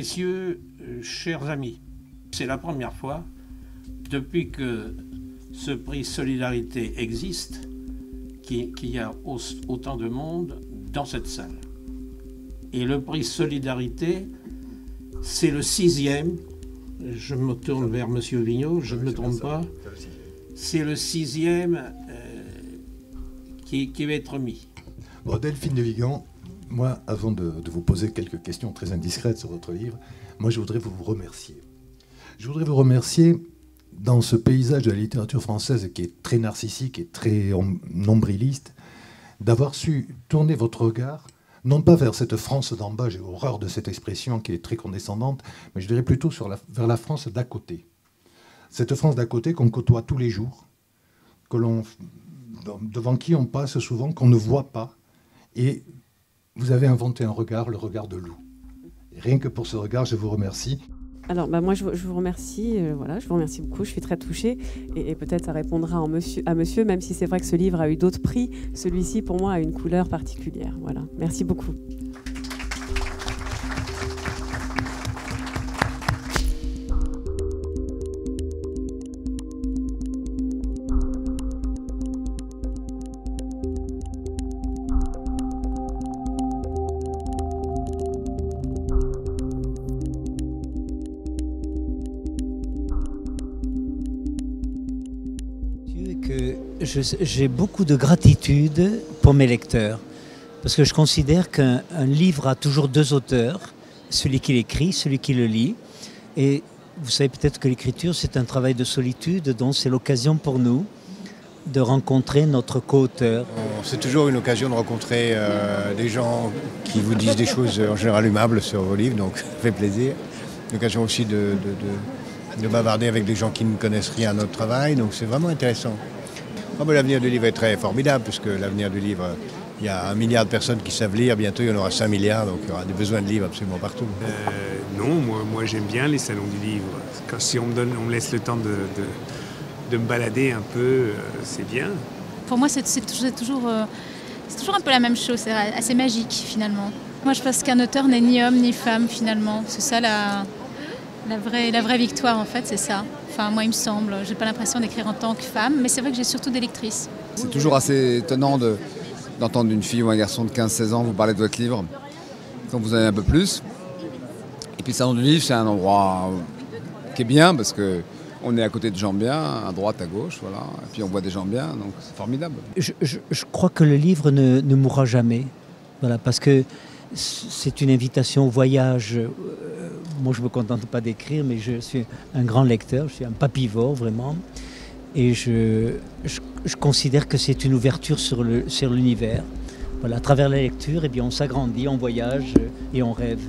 Messieurs, chers amis, c'est la première fois depuis que ce prix Solidarité existe qu'il y a autant de monde dans cette salle. Et le prix Solidarité, c'est le 6e. Je me tourne vers Monsieur Vigneault, je ne me trompe pas. C'est le 6e qui va être mis. Bon, Delphine de Vigan, moi, avant de vous poser quelques questions très indiscrètes sur votre livre, moi, je voudrais vous remercier. Je voudrais vous remercier dans ce paysage de la littérature française qui est très narcissique et très nombriliste, d'avoir su tourner votre regard, non pas vers cette France d'en bas, j'ai horreur de cette expression qui est très condescendante, mais je dirais plutôt vers la France d'à côté. Cette France d'à côté qu'on côtoie tous les jours, devant qui on passe souvent, qu'on ne voit pas. Et vous avez inventé un regard, le regard de loup. Et rien que pour ce regard, je vous remercie. Alors, moi, je vous remercie. Voilà, je vous remercie beaucoup. Je suis très touchée. Et peut-être ça répondra à monsieur, même si c'est vrai que ce livre a eu d'autres prix. Celui-ci, pour moi, a une couleur particulière. Voilà. Merci beaucoup. J'ai beaucoup de gratitude pour mes lecteurs, parce que je considère qu'un livre a toujours deux auteurs, celui qui l'écrit, celui qui le lit. Et vous savez peut-être que l'écriture, c'est un travail de solitude, donc c'est l'occasion pour nous de rencontrer notre co-auteur. C'est toujours une occasion de rencontrer des gens qui vous disent des choses en général aimables sur vos livres, donc ça fait plaisir. Une occasion aussi de bavarder avec des gens qui ne connaissent rien à notre travail, donc c'est vraiment intéressant. Oh, l'avenir du livre est très formidable, puisque l'avenir du livre, il y a 1 milliard de personnes qui savent lire, bientôt il y en aura 5 milliards, donc il y aura des besoins de livres absolument partout. Non, moi j'aime bien les salons du livre. Si on me laisse le temps de me balader un peu, c'est bien. Pour moi, c'est toujours un peu la même chose, c'est assez magique finalement. Moi je pense qu'un auteur n'est ni homme ni femme finalement, c'est ça la vraie victoire en fait, c'est ça. Enfin, moi, il me semble. J'ai pas l'impression d'écrire en tant que femme, mais c'est vrai que j'ai surtout des lectrices. C'est toujours assez étonnant d'entendre une fille ou un garçon de 15-16 ans vous parler de votre livre quand vous en avez un peu plus. Et puis, le salon du livre, c'est un endroit qui est bien parce qu'on est à côté de gens bien, à droite, à gauche, voilà. Et puis, on voit des gens bien, donc c'est formidable. Je crois que le livre ne mourra jamais, voilà, parce que c'est une invitation au voyage. Moi, je ne me contente pas d'écrire, mais je suis un grand lecteur, je suis un papivore, vraiment. Et je considère que c'est une ouverture sur l'univers. Voilà, à travers la lecture, eh bien, on s'agrandit, on voyage et on rêve.